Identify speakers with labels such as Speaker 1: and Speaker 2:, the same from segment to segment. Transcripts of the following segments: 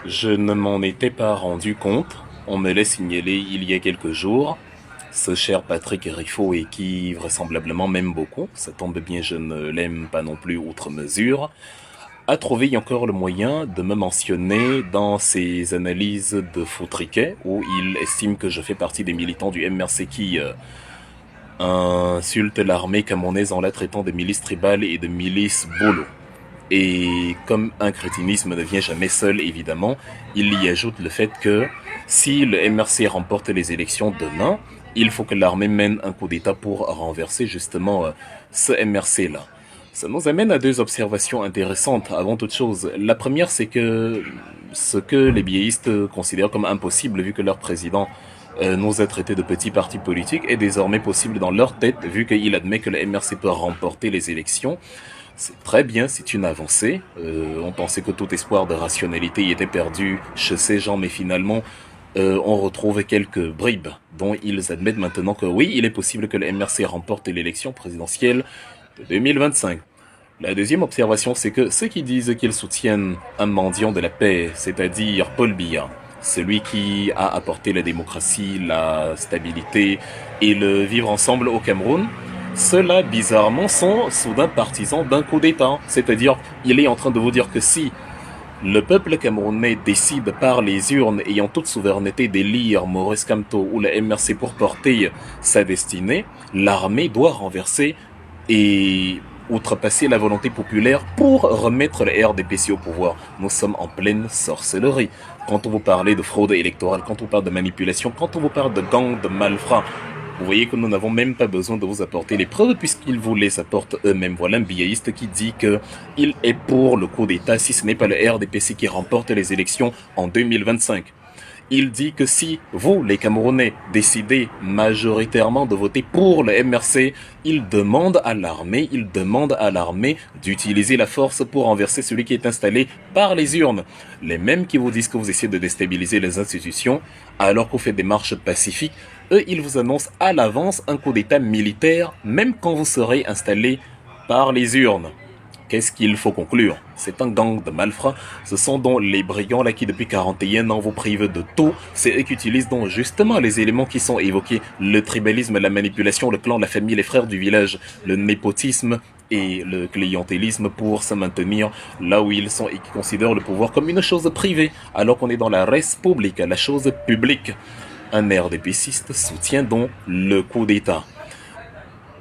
Speaker 1: Je ne m'en étais pas rendu compte. On me l'a signalé il y a quelques jours. Ce cher Patrick Riffaut et qui vraisemblablement m'aime beaucoup, ça tombe bien, je ne l'aime pas non plus outre mesure, a trouvé encore le moyen de me mentionner dans ses analyses de foutriquet où il estime que je fais partie des militants du MRC qui insultent l'armée camerounaise en la traitant de milice tribale et de milice bolo. Et comme un crétinisme ne vient jamais seul, évidemment, il y ajoute le fait que si le MRC remporte les élections demain, il faut que l'armée mène un coup d'État pour renverser justement ce MRC-là. Ça nous amène à deux observations intéressantes avant toute chose. La première, c'est que ce que les biéistes considèrent comme impossible, vu que leur président nous a traités de petits partis politiques, est désormais possible dans leur tête, vu qu'il admet que le MRC peut remporter les élections. C'est très bien, c'est une avancée. On pensait que tout espoir de rationalité y était perdu chez ces gens, mais finalement, on retrouve quelques bribes dont ils admettent maintenant que oui, il est possible que le MRC remporte l'élection présidentielle de 2025. La deuxième observation, c'est que ceux qui disent qu'ils soutiennent un mendiant de la paix, c'est-à-dire Paul Biya, celui qui a apporté la démocratie, la stabilité et le vivre ensemble au Cameroun, ceux-là, bizarrement, sont soudain partisans d'un coup d'État. C'est-à-dire, il est en train de vous dire que si le peuple camerounais décide par les urnes ayant toute souveraineté d'élire Maurice Kamto ou la MRC pour porter sa destinée, l'armée doit renverser et outrepasser la volonté populaire pour remettre le RDPC au pouvoir. Nous sommes en pleine sorcellerie. Quand on vous parle de fraude électorale, quand on parle de manipulation, quand on vous parle de gangs de malfrats, vous voyez que nous n'avons même pas besoin de vous apporter les preuves puisqu'ils vous les apportent eux-mêmes. Voilà un biaïste qui dit que il est pour le coup d'État si ce n'est pas le RDPC qui remporte les élections en 2025. Il dit que si vous, les Camerounais, décidez majoritairement de voter pour le MRC, il demande à l'armée d'utiliser la force pour renverser celui qui est installé par les urnes. Les mêmes qui vous disent que vous essayez de déstabiliser les institutions, alors que vous faites des marches pacifiques, eux, ils vous annoncent à l'avance un coup d'État militaire, même quand vous serez installé par les urnes. Qu'est-ce qu'il faut conclure? C'est un gang de malfrats. Ce sont donc les brigands là qui depuis 41 ans vous privent de tout. C'est eux qui utilisent donc justement les éléments qui sont évoqués. Le tribalisme, la manipulation, le clan, la famille, les frères du village, le népotisme et le clientélisme pour se maintenir là où ils sont et qui considèrent le pouvoir comme une chose privée alors qu'on est dans la res publica, la chose publique. Un RDPciste soutient donc le coup d'État.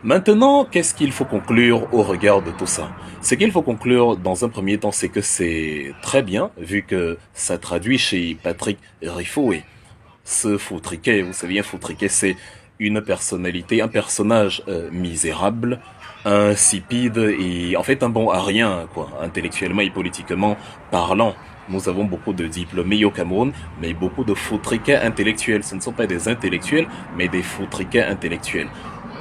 Speaker 1: Maintenant, qu'est-ce qu'il faut conclure au regard de tout ça? Ce qu'il faut conclure dans un premier temps, c'est que c'est très bien, vu que ça traduit chez Patrick Riffaut. Ce Foutriquet, vous savez, un Foutriquet, c'est une personnalité, un personnage misérable, insipide et en fait un bon à rien, quoi, intellectuellement et politiquement parlant. Nous avons beaucoup de diplômés au Cameroun, mais beaucoup de Foutriquets intellectuels. Ce ne sont pas des intellectuels, mais des Foutriquets intellectuels.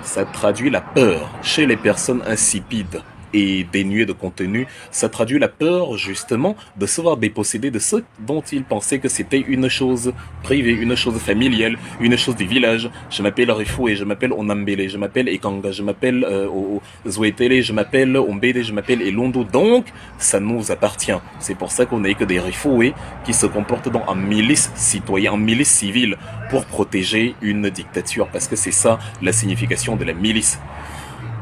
Speaker 1: Ça traduit la peur chez les personnes insipides et dénuées de contenu. Ça traduit la peur, justement, de se voir dépossédé de ce dont ils pensaient que c'était une chose privée, une chose familiale, une chose du village. Je m'appelle Rifou et je m'appelle Onambele, je m'appelle Ekanga, je m'appelle Zouetele, je m'appelle Ombede, je m'appelle Elondo. Donc, ça nous appartient. C'est pour ça qu'on n'est que des Rifoués qui se comportent dans en milice citoyenne, en milice civile, pour protéger une dictature. Parce que c'est ça la signification de la milice.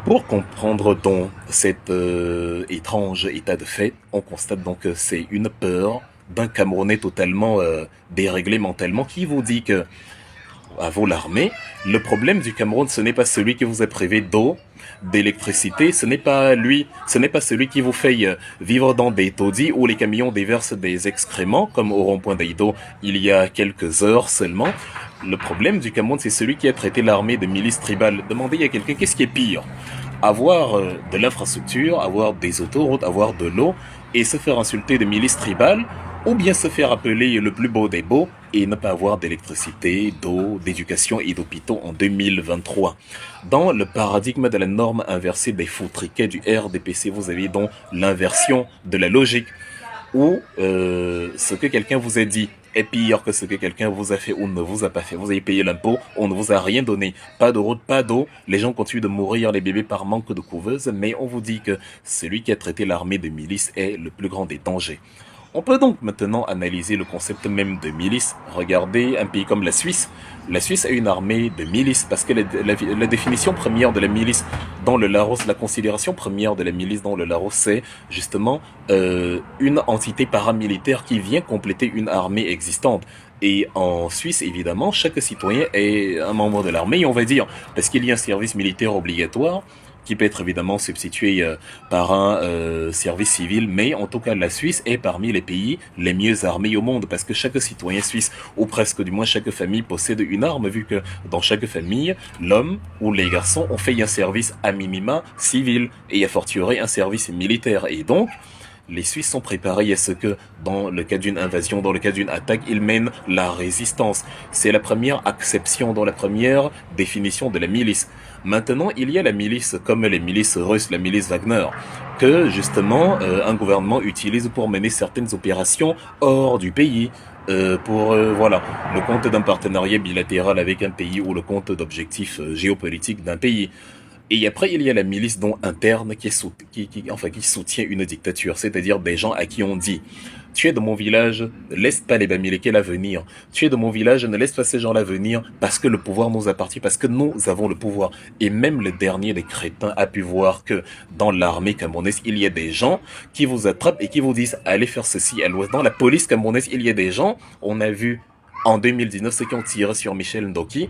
Speaker 1: Pour comprendre donc cet étrange état de fait, on constate donc que c'est une peur d'un Camerounais totalement déréglé mentalement qui vous dit que, à vous l'armée, le problème du Cameroun, ce n'est pas celui qui vous est privé d'eau, d'électricité, ce n'est pas lui, ce n'est pas celui qui vous fait vivre dans des taudis où les camions déversent des excréments, comme au rond-point d'Aïdo il y a quelques heures seulement. Le problème du Cameroun, c'est celui qui a traité l'armée de milice tribale. Demandez à quelqu'un qu'est-ce qui est pire. Avoir de l'infrastructure, avoir des autoroutes, avoir de l'eau et se faire insulter de milice tribale, ou bien se faire appeler le plus beau des beaux et ne pas avoir d'électricité, d'eau, d'éducation et d'hôpitaux en 2023. Dans le paradigme de la norme inversée des foutriquets du RDPC, vous avez donc l'inversion de la logique où ce que quelqu'un vous a dit est pire que ce que quelqu'un vous a fait ou ne vous a pas fait. Vous avez payé l'impôt, on ne vous a rien donné. Pas de route, pas d'eau. Les gens continuent de mourir, les bébés par manque de couveuse, mais on vous dit que celui qui a traité l'armée de milice est le plus grand des dangers. On peut donc maintenant analyser le concept même de milice. Regardez un pays comme la Suisse. La Suisse a une armée de milices parce que la définition première de la milice dans le Larousse, la considération première de la milice dans le Larousse, c'est justement une entité paramilitaire qui vient compléter une armée existante. Et en Suisse, évidemment, chaque citoyen est un membre de l'armée, on va dire, parce qu'il y a un service militaire obligatoire qui peut être évidemment substitué par un service civil, mais en tout cas la Suisse est parmi les pays les mieux armés au monde, parce que chaque citoyen suisse, ou presque du moins chaque famille, possède une arme, vu que dans chaque famille, l'homme ou les garçons ont fait un service à minima civil, et a fortiori un service militaire, et donc les Suisses sont préparés à ce que, dans le cas d'une invasion, dans le cas d'une attaque, ils mènent la résistance. C'est la première acception, dans la première définition de la milice. Maintenant, il y a la milice comme les milices russes, la milice Wagner, que justement un gouvernement utilise pour mener certaines opérations hors du pays. Voilà, le compte d'un partenariat bilatéral avec un pays ou le compte d'objectifs géopolitiques d'un pays. Et après, il y a la milice dont interne qui soutient une dictature, c'est-à-dire des gens à qui on dit tu es de mon village, laisse pas les Bamileke là venir. Tu es de mon village, ne laisse pas ces gens-là venir parce que le pouvoir nous appartient, parce que nous avons le pouvoir. Et même le dernier des crétins a pu voir que dans l'armée camerounaise, il y a des gens qui vous attrapent et qui vous disent allez faire ceci à l'ouest. Dans la police camerounaise, il y a des gens, on a vu en 2019, ceux qui ont tiré sur Michel Ndoki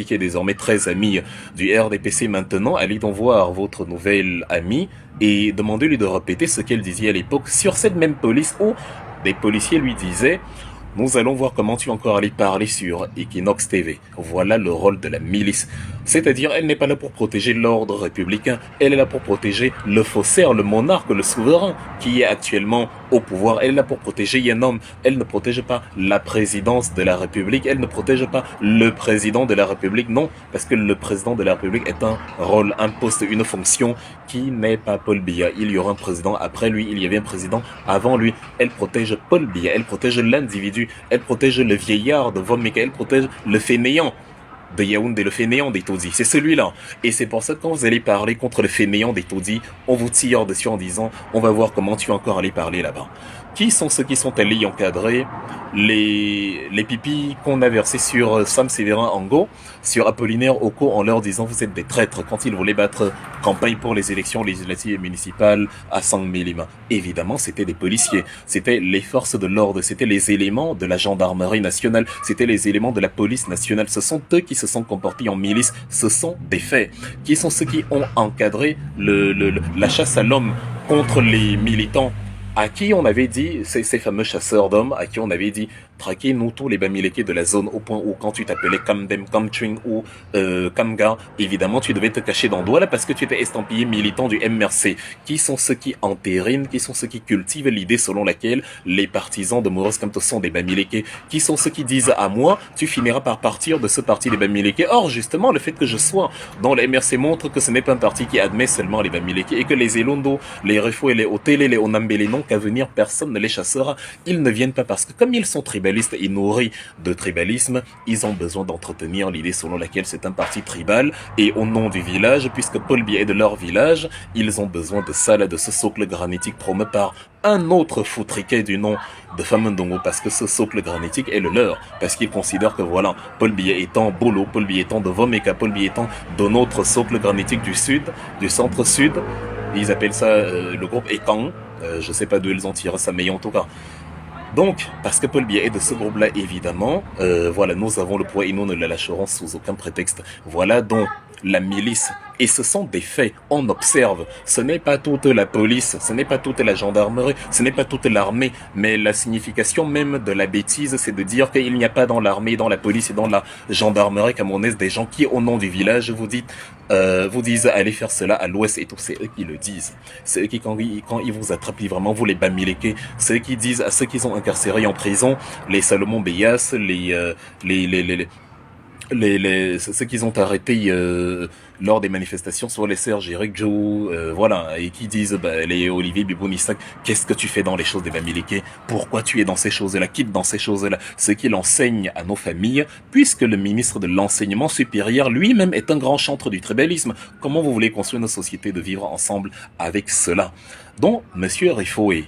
Speaker 1: qui est désormais très ami du RDPC maintenant, allez donc voir votre nouvelle amie et demandez-lui de répéter ce qu'elle disait à l'époque sur cette même police où des policiers lui disaient nous allons voir comment tu encore aller parler sur Equinox TV. Voilà le rôle de la milice. C'est-à-dire, elle n'est pas là pour protéger l'ordre républicain, elle est là pour protéger le faussaire, le monarque, le souverain qui est actuellement au pouvoir. Elle est là pour protéger un homme. Elle ne protège pas la présidence de la République, elle ne protège pas le président de la République, non, parce que le président de la République est un rôle, un poste, une fonction qui n'est pas Paul Biya. Il y aura un président après lui, il y avait un président avant lui. Elle protège Paul Biya, elle protège l'individu, elle protège le vieillard de Vomeka, elle protège le fainéant de Yaoundé, le fainéant des taudis. C'est celui-là. Et c'est pour ça que quand vous allez parler contre le fainéant des taudis, on vous tire dessus en disant on va voir comment tu vas encore aller parler là-bas. Qui sont ceux qui sont allés y encadrer les pipis qu'on a versés sur Sam Sévérin Ango, sur Apollinaire Oko en leur disant vous êtes des traîtres quand ils voulaient battre campagne pour les élections législatives et municipales à Sangmélima. Évidemment, c'était des policiers, c'était les forces de l'ordre, c'était les éléments de la gendarmerie nationale, c'était les éléments de la police nationale. Ce sont eux qui se sont comportés en milice, ce sont des faits. Qui sont ceux qui ont encadré la chasse à l'homme contre les militants à qui on avait dit, ces fameux chasseurs d'hommes, à qui on avait dit, traquez-nous tous les Bamileke de la zone au point où quand tu t'appelais Kamdem, Kamchwing ou Kamga, évidemment tu devais te cacher dans Douala parce que tu étais estampillé militant du MRC. Qui sont ceux qui entérinent, qui sont ceux qui cultivent l'idée selon laquelle les partisans de Maurice Kamto sont des Bamileke? Qui sont ceux qui disent à moi, tu finiras par partir de ce parti des Bamileke? Or, justement, le fait que je sois dans le MRC montre que ce n'est pas un parti qui admet seulement les Bamileke et que les Elondo, les Refo et les Otele, les Onambele non qu'à venir, personne ne les chassera. Ils ne viennent pas parce que comme ils sont tribalistes et nourris de tribalisme, ils ont besoin d'entretenir l'idée selon laquelle c'est un parti tribal et au nom du village, puisque Paul Biya est de leur village, ils ont besoin de ça, là, de ce socle granitique promu par un autre foutriquet du nom de Famandongo parce que ce socle granitique est le leur, parce qu'ils considèrent que voilà, Paul Biya étant Bolo, Paul Biya étant de Vomeka, Paul Biya étant de notre socle granitique du sud, du centre-sud, ils appellent ça le groupe Ekang. Je sais pas d'où ils ont tiré ça, mais en tout cas. Donc, parce que Paul Biya est de ce groupe-là, évidemment, voilà, nous avons le poids et nous ne le lâcherons sous aucun prétexte. Voilà donc la milice. Et ce sont des faits, on observe. Ce n'est pas toute la police, ce n'est pas toute la gendarmerie, ce n'est pas toute l'armée, mais la signification même de la bêtise, c'est de dire qu'il n'y a pas dans l'armée, dans la police et dans la gendarmerie camerounaise des gens qui, au nom du village, vous disent allez faire cela à l'ouest et tout, c'est eux qui le disent. C'est eux qui, quand ils vous attrapent vraiment, vous les Bamileke, c'est eux qui disent à ceux qui sont incarcérés en prison, les Salomon Beyas, ceux qu'ils ont arrêtés lors des manifestations, soit les Serge Eric Joe, voilà, et qui disent les Olivier Bibounissak, qu'est-ce que tu fais dans les choses des Bamileke? Pourquoi tu es dans ces choses-là? Quitte dans ces choses-là. Ce qu'il enseigne à nos familles, puisque le ministre de l'enseignement supérieur lui-même est un grand chantre du tribalisme. Comment vous voulez construire une société de vivre ensemble avec cela? Donc, Monsieur Rifoé,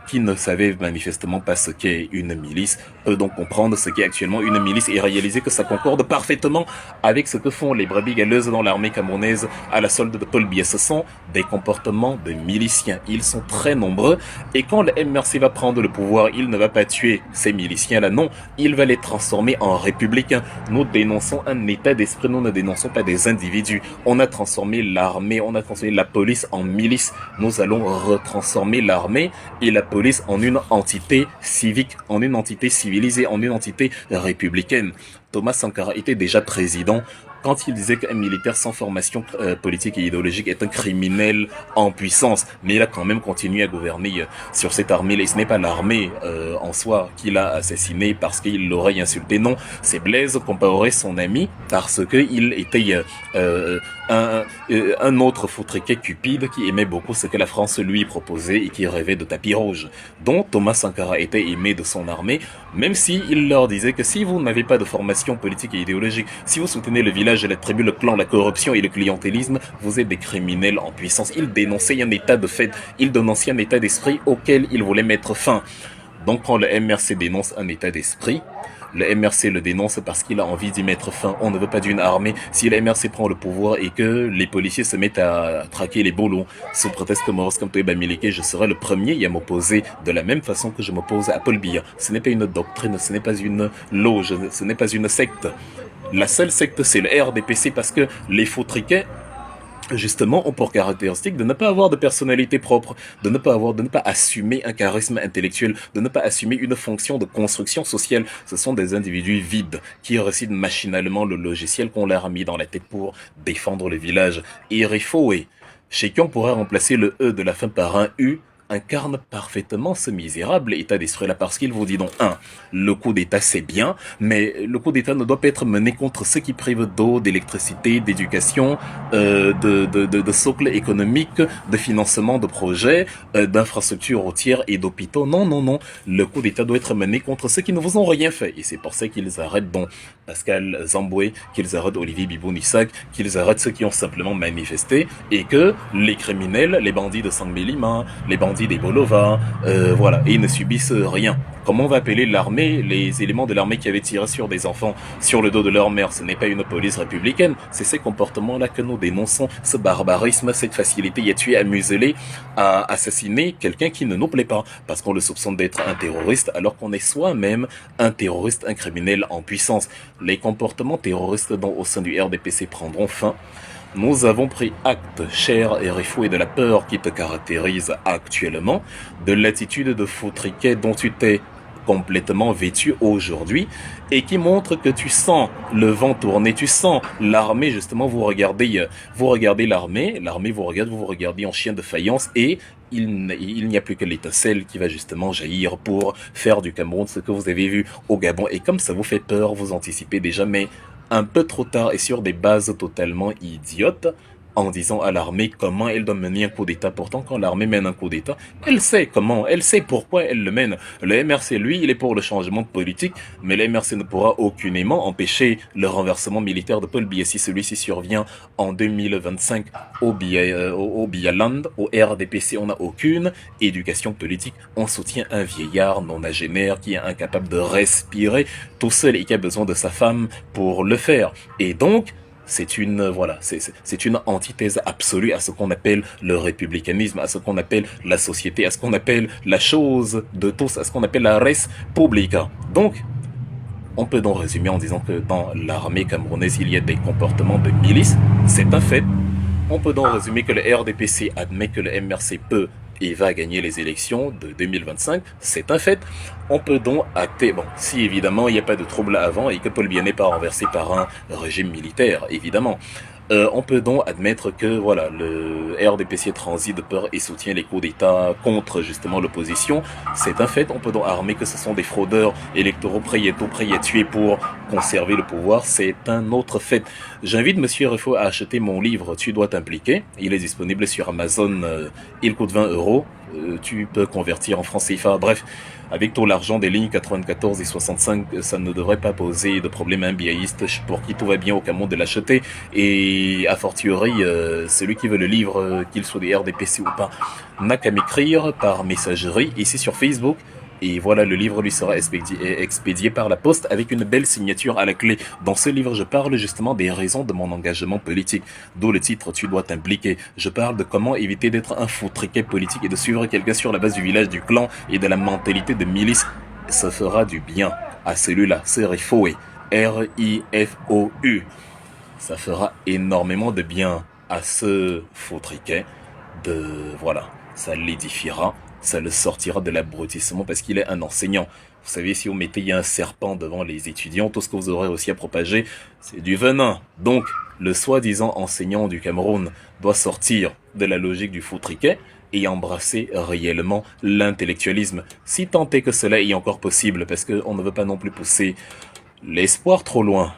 Speaker 1: qui ne savait manifestement pas ce qu'est une milice peut donc comprendre ce qu'est actuellement une milice et réaliser que ça concorde parfaitement avec ce que font les brebis galeuses dans l'armée camerounaise à la solde de Paul Biya. Ce sont des comportements de miliciens. Ils sont très nombreux et quand le MRC va prendre le pouvoir, il ne va pas tuer ces miliciens-là, non, il va les transformer en républicains. Nous dénonçons un état d'esprit, nous ne dénonçons pas des individus. On a transformé l'armée, on a transformé la police en milice. Nous allons retransformer l'armée et la police en une entité civique, en une entité civilisée, en une entité républicaine. Thomas Sankara était déjà président quand il disait qu'un militaire sans formation politique et idéologique est un criminel en puissance. Mais il a quand même continué à gouverner sur cette armée. Et ce n'est pas l'armée en soi qu'il a assassiné parce qu'il l'aurait insulté. Non, c'est Blaise Compaoré, son ami, parce qu'il était un autre foutriquet cupide qui aimait beaucoup ce que la France lui proposait et qui rêvait de tapis rouge, dont Thomas Sankara était aimé de son armée, même si il leur disait que si vous n'avez pas de formation politique et idéologique, si vous soutenez le village, la tribu, le clan, la corruption et le clientélisme, vous êtes des criminels en puissance. Il dénonçait un état de fait, il dénonçait un état d'esprit auquel il voulait mettre fin. Donc quand le MRC dénonce un état d'esprit, le MRC le dénonce parce qu'il a envie d'y mettre fin. On ne veut pas d'une armée. Si le MRC prend le pouvoir et que les policiers se mettent à traquer les bolos sous prétexte que Maurice Kamto Bamileke, je serai le premier à m'opposer de la même façon que je m'oppose à Paul Biya. Ce n'est pas une doctrine, ce n'est pas une loge, ce n'est pas une secte. La seule secte, c'est le RDPC parce que les fautriquets, justement, ont pour caractéristique de ne pas avoir de personnalité propre, de ne pas assumer un charisme intellectuel, de ne pas assumer une fonction de construction sociale. Ce sont des individus vides qui récitent machinalement le logiciel qu'on leur a mis dans la tête pour défendre le village. Irifoé, chez qui on pourrait remplacer le E de la fin par un U, incarne parfaitement ce misérable état d'esprit-là parce qu'il vous dit donc, le coup d'État c'est bien, mais le coup d'État ne doit pas être mené contre ceux qui privent d'eau, d'électricité, d'éducation, de socle économique, de financement de projets, d'infrastructures routières et d'hôpitaux. Non, non, non. Le coup d'État doit être mené contre ceux qui ne vous ont rien fait. Et c'est pour ça qu'ils arrêtent donc Pascal Zamboué, qu'ils arrêtent Olivier Bibou-Nissak, qu'ils arrêtent ceux qui ont simplement manifesté et que les criminels, les bandits de Sangmélima, les bandits des Bolova, voilà, et ils ne subissent rien. Comment on va appeler l'armée, les éléments de l'armée qui avaient tiré sur des enfants sur le dos de leur mère? Ce n'est pas une police républicaine, c'est ces comportements-là que nous dénonçons, ce barbarisme, cette facilité à tuer, à museler, à assassiner quelqu'un qui ne nous plaît pas, parce qu'on le soupçonne d'être un terroriste, alors qu'on est soi-même un terroriste, un criminel en puissance. Les comportements terroristes dont au sein du RDPC prendront fin. Nous avons pris acte, cher Erifou, et de la peur qui te caractérise actuellement, de l'attitude de fautriquet dont tu t'es complètement vêtu aujourd'hui et qui montre que tu sens le vent tourner, tu sens l'armée justement, vous regardez l'armée vous regarde, vous regardez en chien de faïence et il n'y a plus que l'étincelle qui va justement jaillir pour faire du Cameroun ce que vous avez vu au Gabon et comme ça vous fait peur, vous anticipez déjà mais un peu trop tard et sur des bases totalement idiotes en disant à l'armée comment elle doit mener un coup d'État. Pourtant, quand l'armée mène un coup d'État, elle sait comment, elle sait pourquoi elle le mène. Le MRC, lui, il est pour le changement de politique, mais le MRC ne pourra aucunement empêcher le renversement militaire de Paul Biya si celui-ci survient en 2025 au Biyaland, au RDPC. On n'a aucune éducation politique. On soutient un vieillard nonagénaire qui est incapable de respirer tout seul et qui a besoin de sa femme pour le faire. Et donc, c'est une antithèse absolue à ce qu'on appelle le républicanisme, à ce qu'on appelle la société, à ce qu'on appelle la chose de tous, à ce qu'on appelle la res publica. Donc, on peut donc résumer en disant que dans l'armée camerounaise, il y a des comportements de milice, c'est un fait. On peut donc résumer que le RDPC admet que le MRC peut et va gagner les élections de 2025, c'est un fait. On peut donc acter, bon, si évidemment il n'y a pas de trouble avant et que Paul Biya n'est pas renversé par un régime militaire, évidemment. On peut donc admettre que voilà le RDPC transite de peur et soutient les coups d'État contre justement l'opposition. C'est un fait. On peut donc armer que ce sont des fraudeurs électoraux prêts à tuer pour conserver le pouvoir. C'est un autre fait. J'invite Monsieur Refo à acheter mon livre Tu dois t'impliquer. Il est disponible sur Amazon. Il coûte 20 €. Tu peux convertir en francs CFA. Bref. Avec tout l'argent des lignes 94 et 65, ça ne devrait pas poser de problème à un biaïste pour qui tout va bien au Cameroun de l'acheter. Et a fortiori, celui qui veut le livre, qu'il soit des RDPC ou pas, n'a qu'à m'écrire par messagerie ici sur Facebook. Et voilà, le livre lui sera expédié par la poste avec une belle signature à la clé. Dans ce livre, je parle justement des raisons de mon engagement politique, d'où le titre "Tu dois t'impliquer". Je parle de comment éviter d'être un foutriquet politique et de suivre quelqu'un sur la base du village, du clan et de la mentalité de milice. Ça fera du bien à celui-là, c'est Rifou, R-I-F-O-U. Ça fera énormément de bien à ce foutriquet voilà, ça l'édifiera, ça le sortira de l'abrutissement parce qu'il est un enseignant. Vous savez, si vous mettez un serpent devant les étudiants, tout ce que vous aurez aussi à propager, c'est du venin. Donc, le soi-disant enseignant du Cameroun doit sortir de la logique du foutriquet et embrasser réellement l'intellectualisme, si tant est que cela est encore possible, parce qu'on ne veut pas non plus pousser l'espoir trop loin.